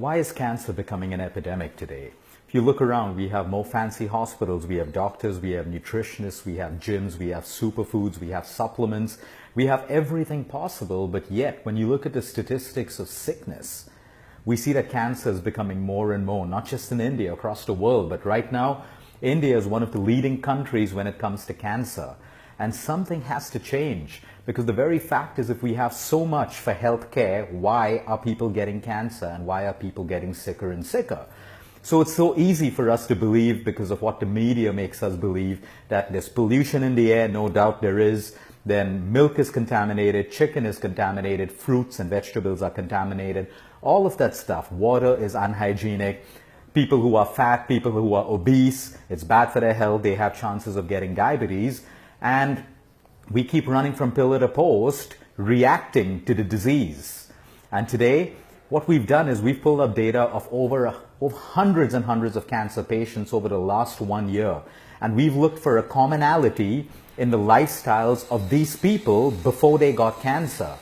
Why is cancer becoming an epidemic today? If you look around, we have more fancy hospitals, we have doctors, we have nutritionists, we have gyms, we have superfoods, we have supplements, we have everything possible, but yet when you look at the statistics of sickness, we see that cancer is becoming more and more, not just in India, across the world, but right now, India is one of the leading countries when it comes to cancer. And something has to change, because the very fact is, if we have so much for healthcare, why are people getting cancer and why are people getting sicker and sicker? So it's so easy for us to believe, because of what the media makes us believe, that there's pollution in the air. No doubt there is. Then milk is contaminated, chicken is contaminated, fruits and vegetables are contaminated. All of that stuff. Water is unhygienic. People who are fat, people who are obese, it's bad for their health. They have chances of getting diabetes. And we keep running from pillar to post, reacting to the disease. And today, what we've done is we've pulled up data of over hundreds and hundreds of cancer patients over the last 1 year. And we've looked for a commonality in the lifestyles of these people before they got cancer.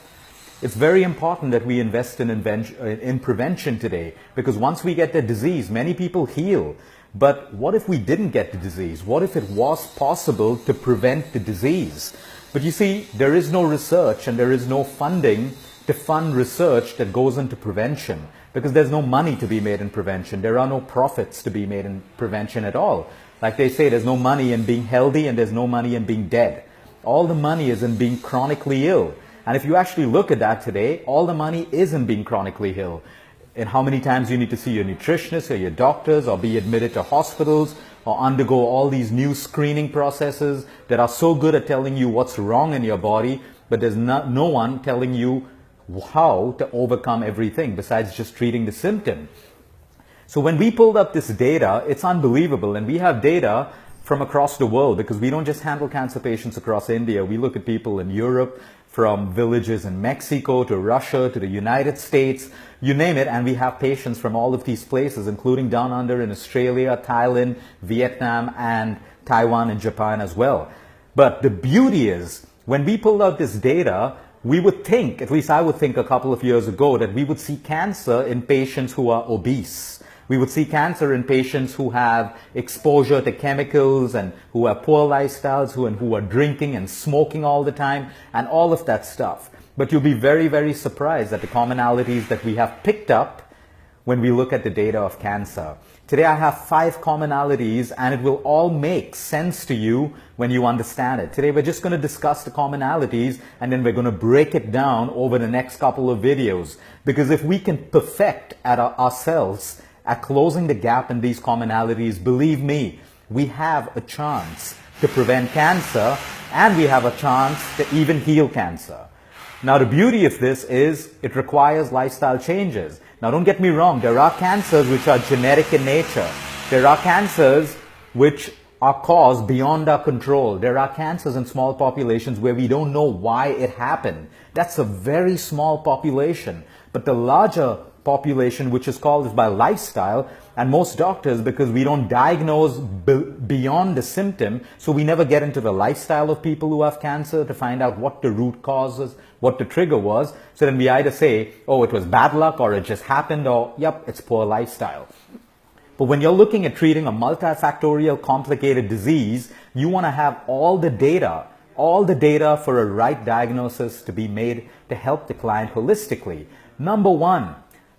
It's very important that we invest in prevention today, because once we get the disease, many people heal. But what if we didn't get the disease? What if it was possible to prevent the disease? But you see, there is no research and there is no funding to fund research that goes into prevention, because there's no money to be made in prevention. There are no profits to be made in prevention at all. Like they say, there's no money in being healthy and there's no money in being dead. All the money is in being chronically ill. And if you actually look at that today, all the money is in being chronically ill. And how many times you need to see your nutritionist or your doctors, or be admitted to hospitals, or undergo all these new screening processes that are so good at telling you what's wrong in your body, but there's no one telling you how to overcome everything besides just treating the symptom. So when we pulled up this data, it's unbelievable. And we have data from across the world, because we don't just handle cancer patients across India. We look at people in Europe, from villages in Mexico to Russia to the United States, you name it. And we have patients from all of these places, including down under in Australia, Thailand, Vietnam, and Taiwan and Japan as well. But the beauty is, when we pulled out this data, we would think, at least I would think a couple of years ago, that we would see cancer in patients who are obese. We would see cancer in patients who have exposure to chemicals and who have poor lifestyles, who are drinking and smoking all the time, and all of that stuff. But you'll be very, very surprised at the commonalities that we have picked up when we look at the data of cancer. Today I have 5 commonalities, and it will all make sense to you when you understand it. Today we're just going to discuss the commonalities, and then we're going to break it down over the next couple of videos. Because if we can perfect ourselves at closing the gap in these commonalities, believe me, we have a chance to prevent cancer, and we have a chance to even heal cancer. Now, the beauty of this is it requires lifestyle changes. Now, don't get me wrong, there are cancers which are genetic in nature. There are cancers which are caused beyond our control. There are cancers in small populations where we don't know why it happened. That's a very small population. But the larger population, which is caused by lifestyle, and most doctors, because we don't diagnose beyond the symptom, so we never get into the lifestyle of people who have cancer to find out what the root cause is, what the trigger was. So then we either say, oh, it was bad luck, or it just happened, or yep, it's poor lifestyle. But when you're looking at treating a multifactorial complicated disease, you want to have all the data for a right diagnosis to be made to help the client holistically. Number one,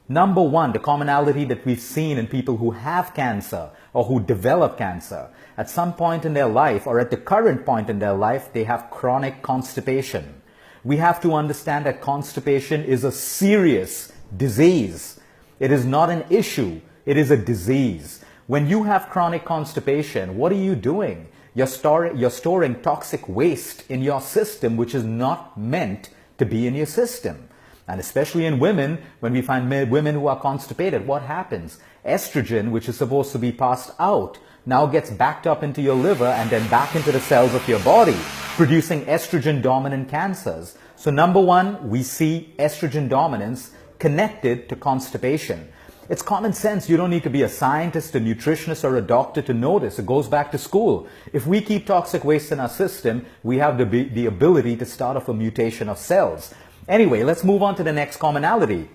the commonality that we've seen in people who have cancer or who develop cancer, at some point in their life, or at the current point in their life, they have chronic constipation. We have to understand that constipation is a serious disease. It is not an issue, it is a disease. When you have chronic constipation, what are you doing? You're storing toxic waste in your system, which is not meant to be in your system. And especially in women, when we find women who are constipated, what happens? Estrogen, which is supposed to be passed out, now gets backed up into your liver and then back into the cells of your body, producing estrogen-dominant cancers. So number one, we see estrogen dominance connected to constipation. It's common sense. You don't need to be a scientist, a nutritionist, or a doctor to know this. It goes back to school. If we keep toxic waste in our system, we have the ability to start off a mutation of cells. Anyway, let's move on to the next commonality.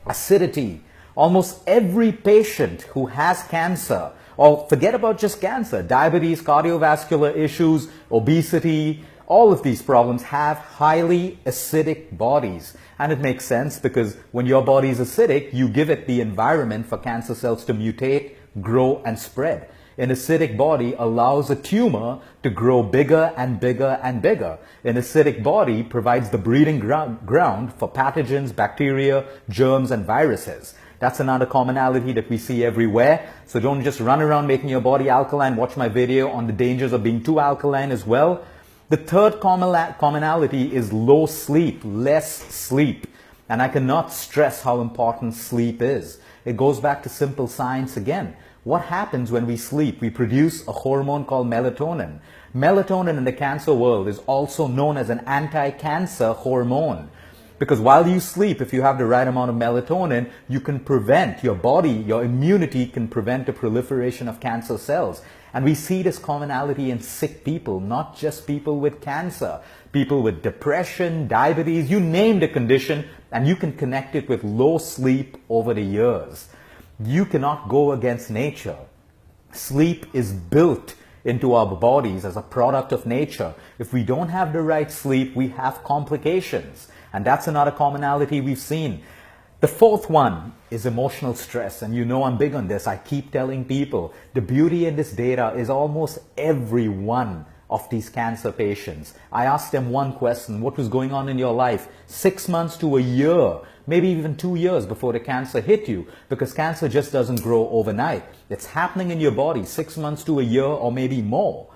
Acidity. Almost every patient who has cancer, or forget about just cancer, diabetes, cardiovascular issues, obesity, all of these problems have highly acidic bodies. And it makes sense because when your body is acidic, you give it the environment for cancer cells to mutate, grow, and spread. An acidic body allows a tumor to grow bigger and bigger and bigger. An acidic body provides the breeding ground for pathogens, bacteria, germs, and viruses. That's another commonality that we see everywhere. So don't just run around making your body alkaline. Watch my video on the dangers of being too alkaline as well. The third commonality is low sleep, less sleep. And I cannot stress how important sleep is. It goes back to simple science again. What happens when we sleep? We produce a hormone called melatonin. Melatonin in the cancer world is also known as an anti-cancer hormone. Because while you sleep, if you have the right amount of melatonin, you can prevent your body, your immunity can prevent the proliferation of cancer cells. And we see this commonality in sick people, not just people with cancer. People with depression, diabetes, you name the condition, and you can connect it with low sleep over the years. You cannot go against nature. Sleep is built into our bodies as a product of nature. If we don't have the right sleep, we have complications. And that's another commonality we've seen. The fourth one is emotional stress. And you know I'm big on this. I keep telling people the beauty in this data is almost every one of these cancer patients. I asked them one question: what was going on in your life 6 months to a year, maybe even 2 years before the cancer hit you? Because cancer just doesn't grow overnight. It's happening in your body 6 months to a year or maybe more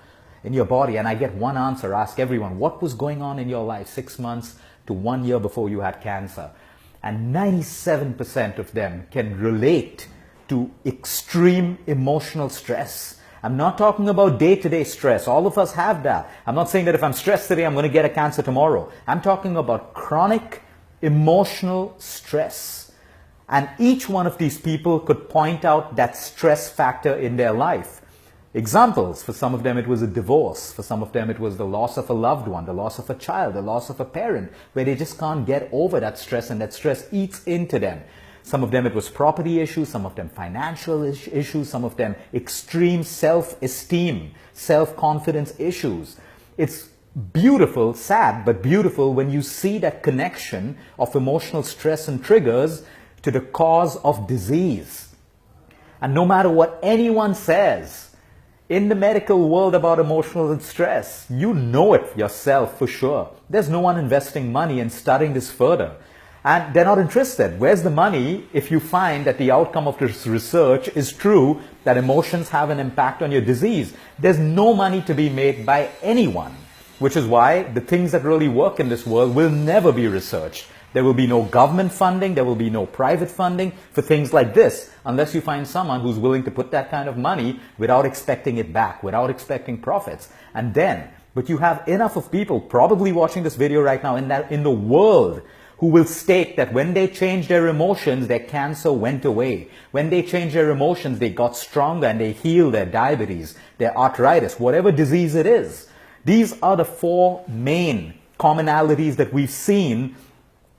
in your body. And I get one answer. I ask everyone, what was going on in your life 6 months to 1 year before you had cancer? And 97% of them can relate to extreme emotional stress. I'm not talking about day-to-day stress. All of us have that. I'm not saying that if I'm stressed today, I'm going to get a cancer tomorrow. I'm talking about chronic emotional stress. And each one of these people could point out that stress factor in their life. Examples: for some of them it was a divorce. For some of them it was the loss of a loved one, the loss of a child, the loss of a parent, where they just can't get over that stress and that stress eats into them. Some of them it was property issues, some of them financial issues, some of them extreme self-esteem, self-confidence issues. It's beautiful, sad, but beautiful when you see that connection of emotional stress and triggers to the cause of disease. And no matter what anyone says in the medical world about emotional stress, you know it yourself for sure. There's no one investing money in studying this further. And they're not interested. Where's the money if you find that the outcome of this research is true, that emotions have an impact on your disease? There's no money to be made by anyone, which is why the things that really work in this world will never be researched. There will be no government funding, there will be no private funding for things like this, unless you find someone who's willing to put that kind of money without expecting it back, without expecting profits. And then, but you have enough of people probably watching this video right now in the world who will state that when they changed their emotions, their cancer went away. When they changed their emotions, they got stronger and they healed their diabetes, their arthritis, whatever disease it is. These are the four main commonalities that we've seen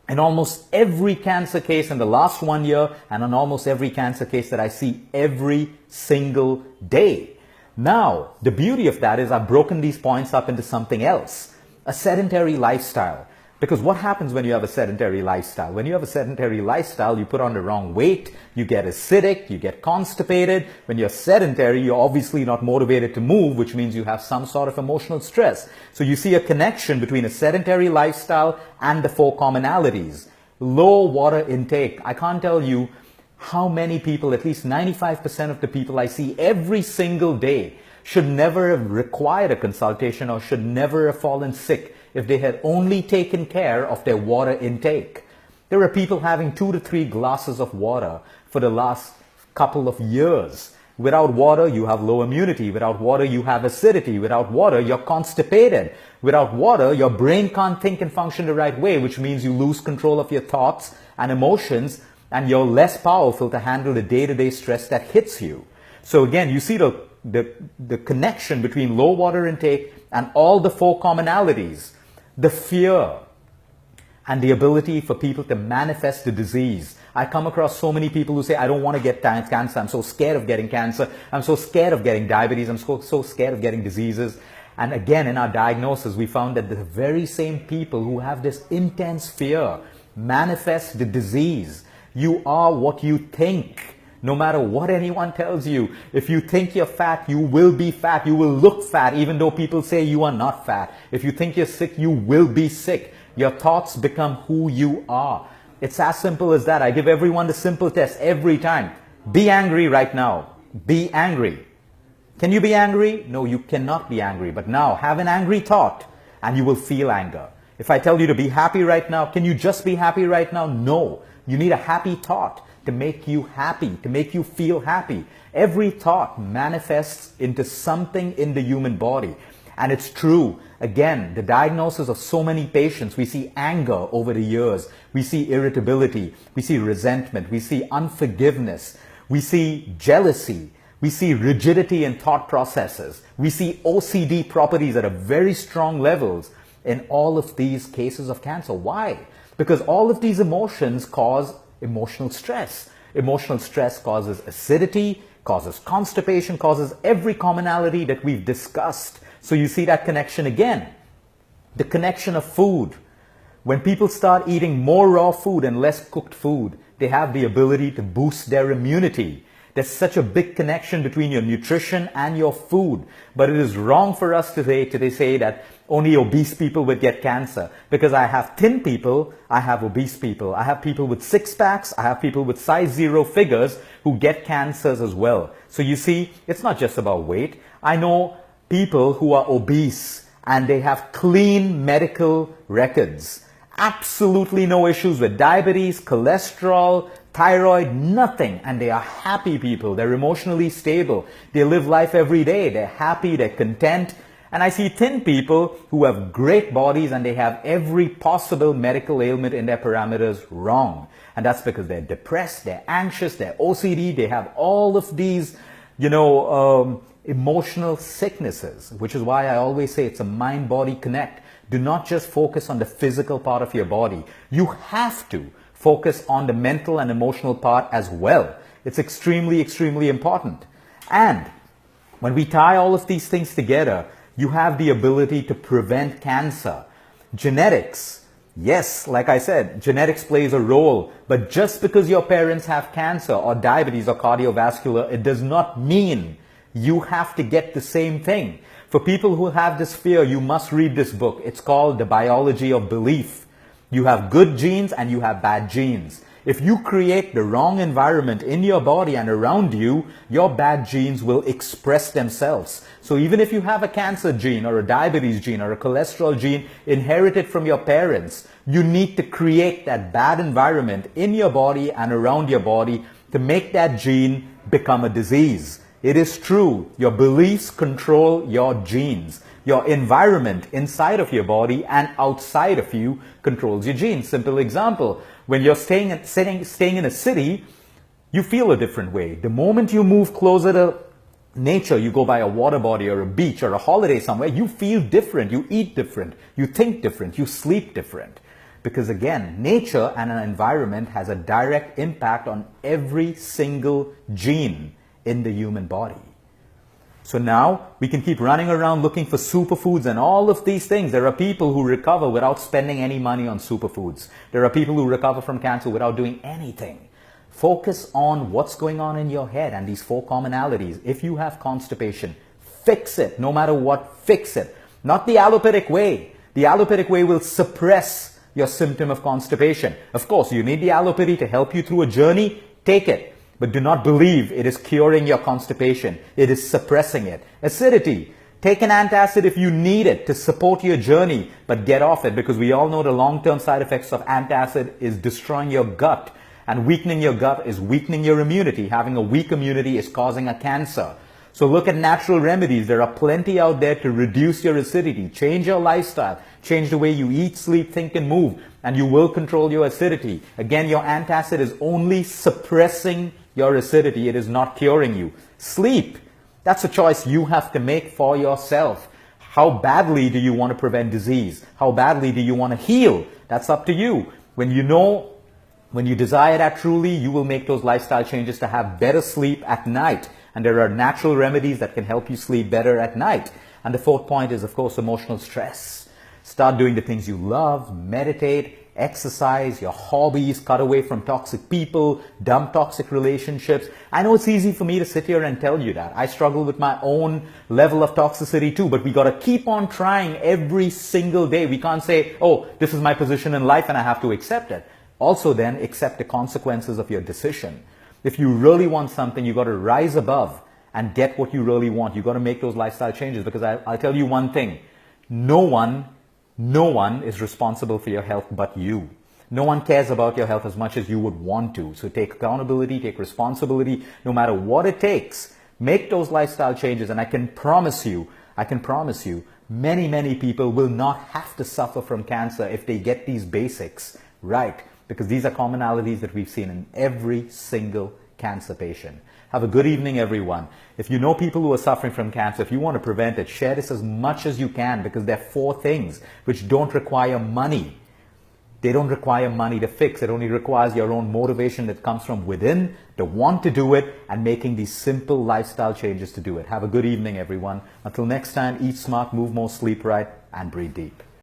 in almost every cancer case in the last 1 year, and on almost every cancer case that I see every single day. Now, the beauty of that is I've broken these points up into something else: a sedentary lifestyle. Because what happens when you have a sedentary lifestyle? When you have a sedentary lifestyle, you put on the wrong weight, you get acidic, you get constipated. When you're sedentary, you're obviously not motivated to move, which means you have some sort of emotional stress. So you see a connection between a sedentary lifestyle and the four commonalities. Low water intake. I can't tell you how many people, at least 95% of the people I see every single day, should never have required a consultation or should never have fallen sick if they had only taken care of their water intake. There are people having 2 to 3 glasses of water for the last couple of years. Without water, you have low immunity. Without water, you have acidity. Without water, you're constipated. Without water, your brain can't think and function the right way, which means you lose control of your thoughts and emotions, and you're less powerful to handle the day-to-day stress that hits you. So again, you see the connection between low water intake and all the four commonalities. The fear and the ability for people to manifest the disease. I come across so many people who say, I don't want to get cancer. I'm so scared of getting cancer. I'm so scared of getting diabetes. I'm so scared of getting diseases. And again, in our diagnosis, we found that the very same people who have this intense fear manifest the disease. You are what you think. No matter what anyone tells you, if you think you're fat, you will be fat. You will look fat, even though people say you are not fat. If you think you're sick, you will be sick. Your thoughts become who you are. It's as simple as that. I give everyone the simple test every time. Be angry right now. Be angry. Can you be angry? No, you cannot be angry. But now, have an angry thought and you will feel anger. If I tell you to be happy right now, can you just be happy right now? No. You need a happy thought to make you happy, to make you feel happy. Every thought manifests into something in the human body. And it's true. Again, the diagnosis of so many patients, we see anger over the years. We see irritability. We see resentment. We see unforgiveness. We see jealousy. We see rigidity in thought processes. We see OCD properties at a very strong levels in all of these cases of cancer. Why? Because all of these emotions cause emotional stress. Emotional stress causes acidity, causes constipation, causes every commonality that we've discussed. So you see that connection again. The connection of food. When people start eating more raw food and less cooked food, they have the ability to boost their immunity. There's such a big connection between your nutrition and your food. But it is wrong for us today to say that only obese people would get cancer. Because I have thin people, I have obese people. I have people with six packs, I have people with size 0 figures who get cancers as well. So you see, it's not just about weight. I know people who are obese and they have clean medical records. Absolutely no issues with diabetes, cholesterol, thyroid, nothing. And they are happy people. They're emotionally stable. They live life every day. They're happy. They're content. And I see thin people who have great bodies and they have every possible medical ailment in their parameters wrong. And that's because they're depressed, they're anxious, they're OCD. They have all of these, emotional sicknesses, which is why I always say it's a mind-body connect. Do not just focus on the physical part of your body. You have to focus on the mental and emotional part as well. It's extremely, extremely important. And when we tie all of these things together, you have the ability to prevent cancer. Genetics. Yes, like I said, genetics plays a role. But just because your parents have cancer or diabetes or cardiovascular, it does not mean you have to get the same thing. For people who have this fear, you must read this book. It's called The Biology of Belief. You have good genes and you have bad genes. If you create the wrong environment in your body and around you, your bad genes will express themselves. So even if you have a cancer gene or a diabetes gene or a cholesterol gene inherited from your parents, you need to create that bad environment in your body and around your body to make that gene become a disease. It is true, your beliefs control your genes. Your environment inside of your body and outside of you controls your genes. Simple example, when you're staying in a city, you feel a different way. The moment you move closer to nature, you go by a water body or a beach or a holiday somewhere, you feel different, you eat different, you think different, you sleep different. Because again, nature and an environment has a direct impact on every single gene in the human body. So now we can keep running around looking for superfoods and all of these things. There are people who recover without spending any money on superfoods. There are people who recover from cancer without doing anything. Focus on what's going on in your head and these 4 commonalities. If you have constipation, fix it. No matter what, fix it. Not the allopathic way. The allopathic way will suppress your symptom of constipation. Of course, you need the allopathy to help you through a journey. Take it. But do not believe it is curing your constipation. It is suppressing it. Acidity. Take an antacid if you need it to support your journey, but get off it, because we all know the long-term side effects of antacid is destroying your gut. And weakening your gut is weakening your immunity. Having a weak immunity is causing a cancer. So look at natural remedies. There are plenty out there to reduce your acidity. Change your lifestyle. Change the way you eat, sleep, think, and move. And you will control your acidity. Again, your antacid is only suppressing your acidity. It is not curing you. Sleep. That's a choice you have to make for yourself. How badly do you want to prevent disease? How badly do you want to heal? That's up to you. When you know When you desire that truly, you will make those lifestyle changes to have better sleep at night. And there are natural remedies that can help you sleep better at night. And the fourth point is, of course, emotional stress. Start doing the things you love, meditate, exercise, your hobbies, cut away from toxic people, dump toxic relationships. I know it's easy for me to sit here and tell you that. I struggle with my own level of toxicity too, but we got to keep on trying every single day. We can't say, oh, this is my position in life and I have to accept it. Also then, accept the consequences of your decision. If you really want something, you got to rise above and get what you really want. You got to make those lifestyle changes, because I'll tell you one thing. No one is responsible for your health but you. No one cares about your health as much as you would want to. So take accountability, take responsibility, no matter what it takes. Make those lifestyle changes, and I can promise you, many people will not have to suffer from cancer if they get these basics right, because these are commonalities that we've seen in every single cancer patient. Have a good evening, everyone. If you know people who are suffering from cancer, if you want to prevent it, share this as much as you can, because there are 4 things which don't require money. They don't require money to fix. It only requires your own motivation that comes from within, the want to do it, and making these simple lifestyle changes to do it. Have a good evening, everyone. Until next time, eat smart, move more, sleep right, and breathe deep.